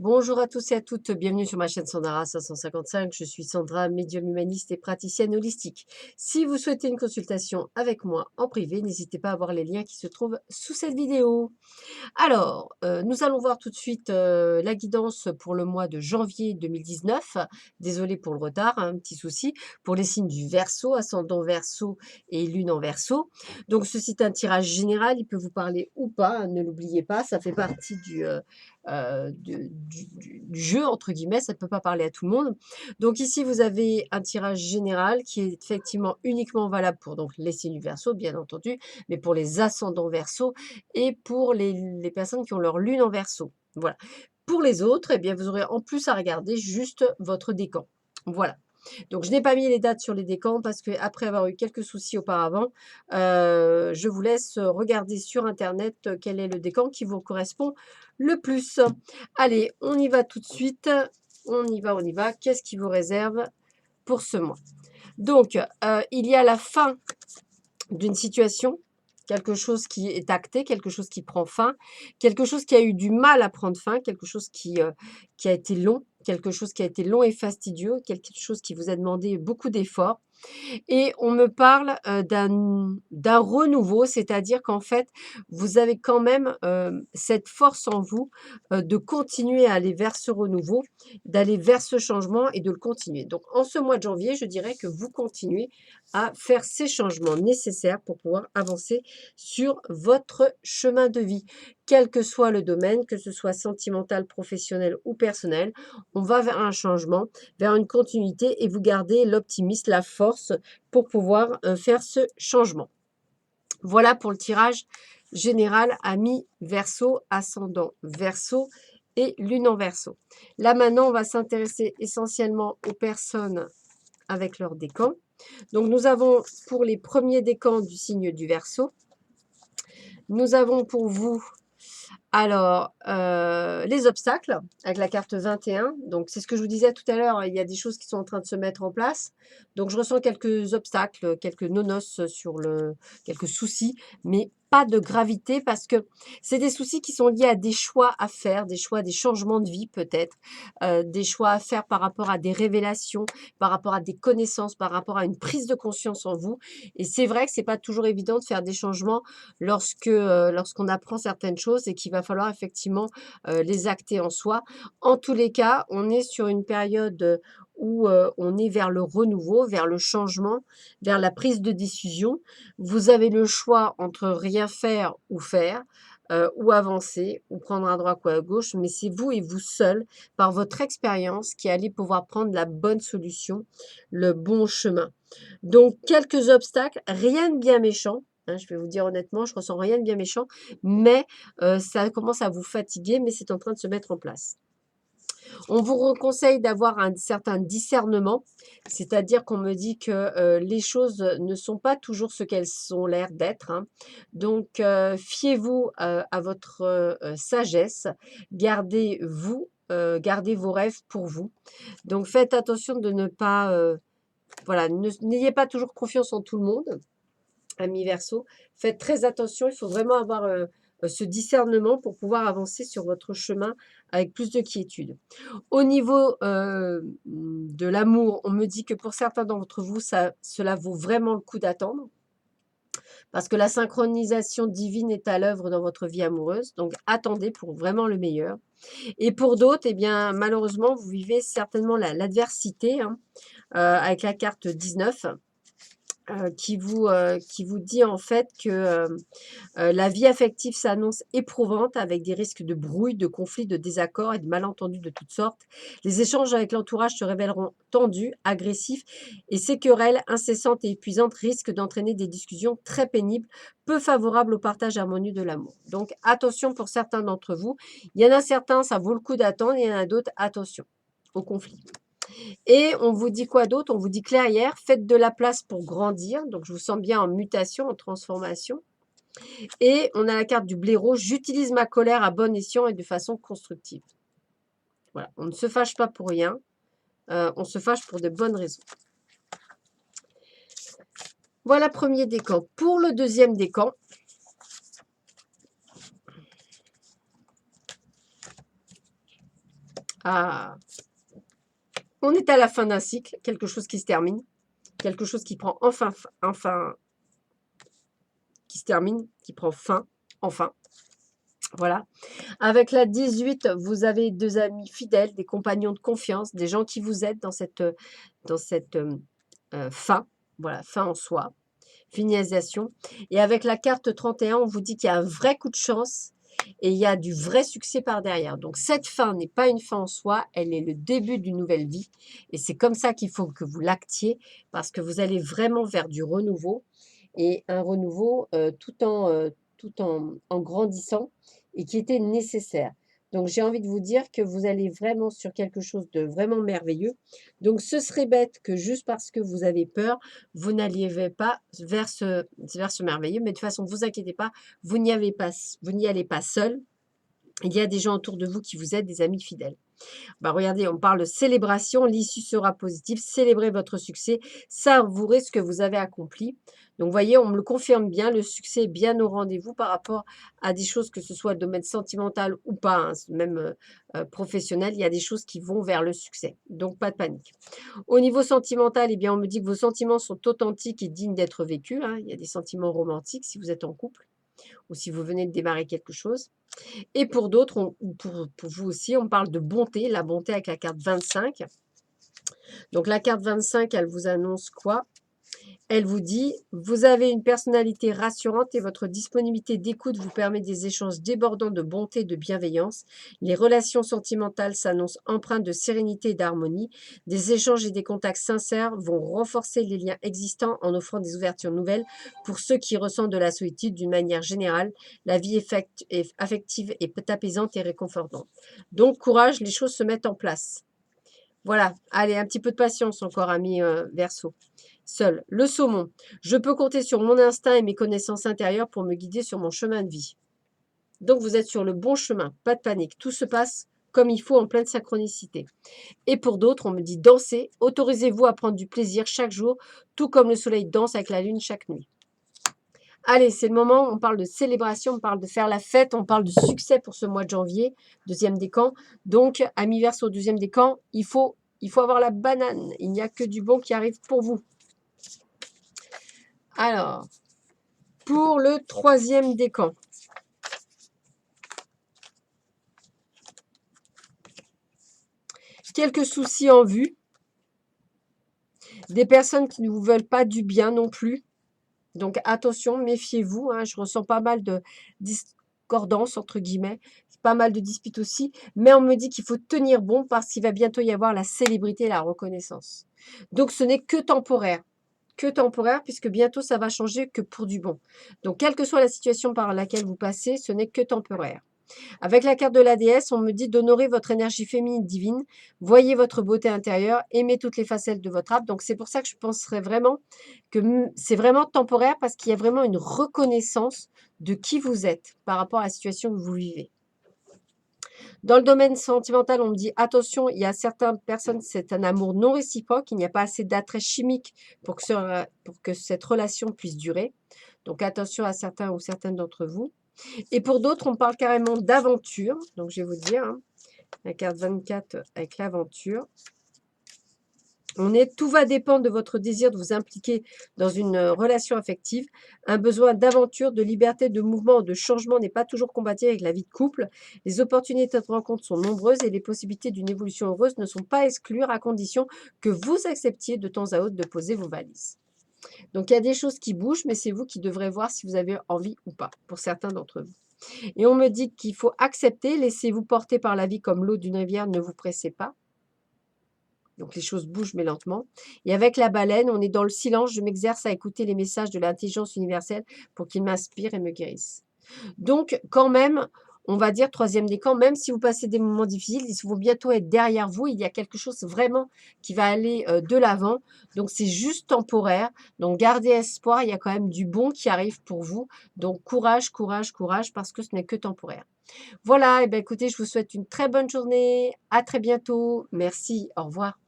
Bonjour à tous et à toutes, bienvenue sur ma chaîne Sandara 555. Je suis Sandra, médium humaniste et praticienne holistique. Si vous souhaitez une consultation avec moi en privé, n'hésitez pas à voir les liens qui se trouvent sous cette vidéo. Alors, nous allons voir tout de suite la guidance pour le mois de janvier 2019. Désolée pour le retard, un petit souci. Pour les signes du Verseau, ascendant Verseau et lune en Verseau. Donc, ceci est un tirage général, il peut vous parler ou pas, hein, ne l'oubliez pas, ça fait partie du jeu, entre guillemets, ça ne peut pas parler à tout le monde. Donc ici, vous avez un tirage général qui est effectivement uniquement valable pour donc, les signes du Verseau, bien entendu, mais pour les ascendants Verseau et pour les personnes qui ont leur lune en Verseau. Voilà. Pour les autres, eh bien, vous aurez en plus à regarder juste votre décan. Voilà. Donc, je n'ai pas mis les dates sur les décans parce qu'après avoir eu quelques soucis auparavant, je vous laisse regarder sur Internet quel est le décan qui vous correspond le plus. Allez, on y va tout de suite. On y va, on y va. Qu'est-ce qui vous réserve pour ce mois? Donc, il y a la fin d'une situation, quelque chose qui est acté, quelque chose qui prend fin, quelque chose qui a eu du mal à prendre fin, quelque chose qui a été long, quelque chose qui a été long et fastidieux, quelque chose qui vous a demandé beaucoup d'efforts. Et on me parle, d'un renouveau, c'est-à-dire qu'en fait, vous avez quand même, cette force en vous, de continuer à aller vers ce renouveau, d'aller vers ce changement et de le continuer. Donc en ce mois de janvier, je dirais que vous continuez à faire ces changements nécessaires pour pouvoir avancer sur votre chemin de vie. Quel que soit le domaine, que ce soit sentimental, professionnel ou personnel, on va vers un changement, vers une continuité et vous gardez l'optimisme, la force pour pouvoir faire ce changement. Voilà pour le tirage général à mi-verso, ascendant verso et lune en verso. Là maintenant, on va s'intéresser essentiellement aux personnes avec leur décan. Donc nous avons pour les premiers décans du signe du verso, nous avons pour vous alors, les obstacles avec la carte 21, donc c'est ce que je vous disais tout à l'heure, il y a des choses qui sont en train de se mettre en place. Donc je ressens quelques obstacles, quelques nonos sur quelques soucis, mais pas de gravité parce que c'est des soucis qui sont liés à des choix à faire, des choix, des changements de vie peut-être, des choix à faire par rapport à des révélations, par rapport à des connaissances, par rapport à une prise de conscience en vous. Et c'est vrai que c'est pas toujours évident de faire des changements lorsqu'on apprend certaines choses et qu'il va falloir effectivement, les acter en soi. En tous les cas, on est sur une période, où, on est vers le renouveau, vers le changement, vers la prise de décision. Vous avez le choix entre rien faire ou avancer, ou prendre à droite ou à gauche, mais c'est vous et vous seul, par votre expérience, qui allez pouvoir prendre la bonne solution, le bon chemin. Donc quelques obstacles, rien de bien méchant, hein, je vais vous dire honnêtement, je ressens rien de bien méchant, mais ça commence à vous fatiguer, mais c'est en train de se mettre en place. On vous conseille d'avoir un certain discernement, c'est-à-dire qu'on me dit que les choses ne sont pas toujours ce qu'elles ont l'air d'être, hein. Donc, fiez-vous à votre sagesse, gardez vos rêves pour vous. Donc, faites attention de ne pas, voilà, n'ayez pas toujours confiance en tout le monde. Amis Verseau, faites très attention, il faut vraiment avoir ce discernement pour pouvoir avancer sur votre chemin avec plus de quiétude. Au niveau de l'amour, on me dit que pour certains d'entre vous, cela vaut vraiment le coup d'attendre parce que la synchronisation divine est à l'œuvre dans votre vie amoureuse. Donc, attendez pour vraiment le meilleur. Et pour d'autres, eh bien, malheureusement, vous vivez certainement l'adversité, hein, avec la carte 19. Qui vous dit en fait que la vie affective s'annonce éprouvante avec des risques de brouille, de conflits, de désaccords et de malentendus de toutes sortes. Les échanges avec l'entourage se révéleront tendus, agressifs et ces querelles incessantes et épuisantes risquent d'entraîner des discussions très pénibles, peu favorables au partage harmonieux de l'amour. Donc attention pour certains d'entre vous. Il y en a certains, ça vaut le coup d'attendre, il y en a d'autres, attention au conflit. Et on vous dit quoi d'autre? On vous dit clairière, faites de la place pour grandir. Donc, je vous sens bien en mutation, en transformation. Et on a la carte du blaireau. J'utilise ma colère à bon escient et de façon constructive. Voilà, on ne se fâche pas pour rien. On se fâche pour de bonnes raisons. Voilà premier décan. Pour le deuxième décan, Ah, on est à la fin d'un cycle, quelque chose qui se termine, quelque chose qui prend enfin, qui se termine, qui prend fin, enfin. Voilà. Avec la 18, vous avez 2 amis fidèles, des compagnons de confiance, des gens qui vous aident dans cette fin. Voilà, fin en soi, finalisation. Et avec la carte 31, on vous dit qu'il y a un vrai coup de chance et il y a du vrai succès par derrière. Donc cette fin n'est pas une fin en soi, elle est le début d'une nouvelle vie. Et c'est comme ça qu'il faut que vous l'actiez parce que vous allez vraiment vers du renouveau et un renouveau tout en grandissant et qui était nécessaire. Donc j'ai envie de vous dire que vous allez vraiment sur quelque chose de vraiment merveilleux. Donc ce serait bête que juste parce que vous avez peur, vous n'alliez pas vers ce merveilleux. Mais de toute façon, ne vous inquiétez pas, vous n'y allez pas seul. Il y a des gens autour de vous qui vous aident, des amis fidèles. Bah, regardez, on parle de célébration, l'issue sera positive, célébrez votre succès, savourez ce que vous avez accompli. Donc, vous voyez, on me le confirme bien, le succès est bien au rendez-vous par rapport à des choses, que ce soit le domaine sentimental ou pas, hein, même professionnel, il y a des choses qui vont vers le succès. Donc, pas de panique. Au niveau sentimental, eh bien, on me dit que vos sentiments sont authentiques et dignes d'être vécus, hein. Il y a des sentiments romantiques si vous êtes en couple ou si vous venez de démarrer quelque chose. Et pour d'autres, pour vous aussi, on parle de bonté, la bonté avec la carte 25. Donc la carte 25, elle vous annonce quoi? Elle vous dit, vous avez une personnalité rassurante et votre disponibilité d'écoute vous permet des échanges débordants de bonté et de bienveillance. Les relations sentimentales s'annoncent empreintes de sérénité et d'harmonie. Des échanges et des contacts sincères vont renforcer les liens existants en offrant des ouvertures nouvelles pour ceux qui ressentent de la solitude d'une manière générale. La vie affective est apaisante et réconfortante. Donc courage, les choses se mettent en place. Voilà, allez, un petit peu de patience encore, ami Verseau. Seul, le saumon. Je peux compter sur mon instinct et mes connaissances intérieures pour me guider sur mon chemin de vie. Donc, vous êtes sur le bon chemin, pas de panique. Tout se passe comme il faut en pleine synchronicité. Et pour d'autres, on me dit danser. Autorisez-vous à prendre du plaisir chaque jour, tout comme le soleil danse avec la lune chaque nuit. Allez, c'est le moment, on parle de célébration, on parle de faire la fête, on parle de succès pour ce mois de janvier, deuxième décan. Donc, amis Verseau, deuxième décan, il faut avoir la banane. Il n'y a que du bon qui arrive pour vous. Alors, pour le troisième décan. Quelques soucis en vue. Des personnes qui ne vous veulent pas du bien non plus. Donc, attention, méfiez-vous. Hein, je ressens pas mal de discordance, entre guillemets. Pas mal de disputes aussi. Mais on me dit qu'il faut tenir bon parce qu'il va bientôt y avoir la célébrité et la reconnaissance. Donc, ce n'est que temporaire. Que temporaire, puisque bientôt, ça va changer que pour du bon. Donc, quelle que soit la situation par laquelle vous passez, ce n'est que temporaire. Avec la carte de la déesse, on me dit d'honorer votre énergie féminine divine, voyez votre beauté intérieure, aimez toutes les facettes de votre âme. Donc, c'est pour ça que je penserais vraiment que c'est vraiment temporaire parce qu'il y a vraiment une reconnaissance de qui vous êtes par rapport à la situation que vous vivez. Dans le domaine sentimental, on me dit attention, il y a certaines personnes, c'est un amour non réciproque, il n'y a pas assez d'attrait chimique pour que cette relation puisse durer. Donc attention à certains ou certaines d'entre vous. Et pour d'autres, on parle carrément d'aventure. Donc je vais vous dire, hein, la carte 24 avec l'aventure. Tout va dépendre de votre désir de vous impliquer dans une relation affective. Un besoin d'aventure, de liberté, de mouvement, de changement n'est pas toujours compatible avec la vie de couple. Les opportunités de rencontre sont nombreuses et les possibilités d'une évolution heureuse ne sont pas exclures à condition que vous acceptiez de temps à autre de poser vos valises. Donc il y a des choses qui bougent, mais c'est vous qui devrez voir si vous avez envie ou pas, pour certains d'entre vous. Et on me dit qu'il faut accepter, laissez-vous porter par la vie comme l'eau d'une rivière, ne vous pressez pas. Donc, les choses bougent, mais lentement. Et avec la baleine, on est dans le silence. Je m'exerce à écouter les messages de l'intelligence universelle pour qu'ils m'inspirent et me guérissent. Donc, quand même, on va dire, troisième décan, même si vous passez des moments difficiles, ils vont bientôt être derrière vous. Il y a quelque chose vraiment qui va aller de l'avant. Donc, c'est juste temporaire. Donc, gardez espoir. Il y a quand même du bon qui arrive pour vous. Donc, courage, courage, courage, parce que ce n'est que temporaire. Voilà, et bien écoutez, je vous souhaite une très bonne journée. À très bientôt. Merci. Au revoir.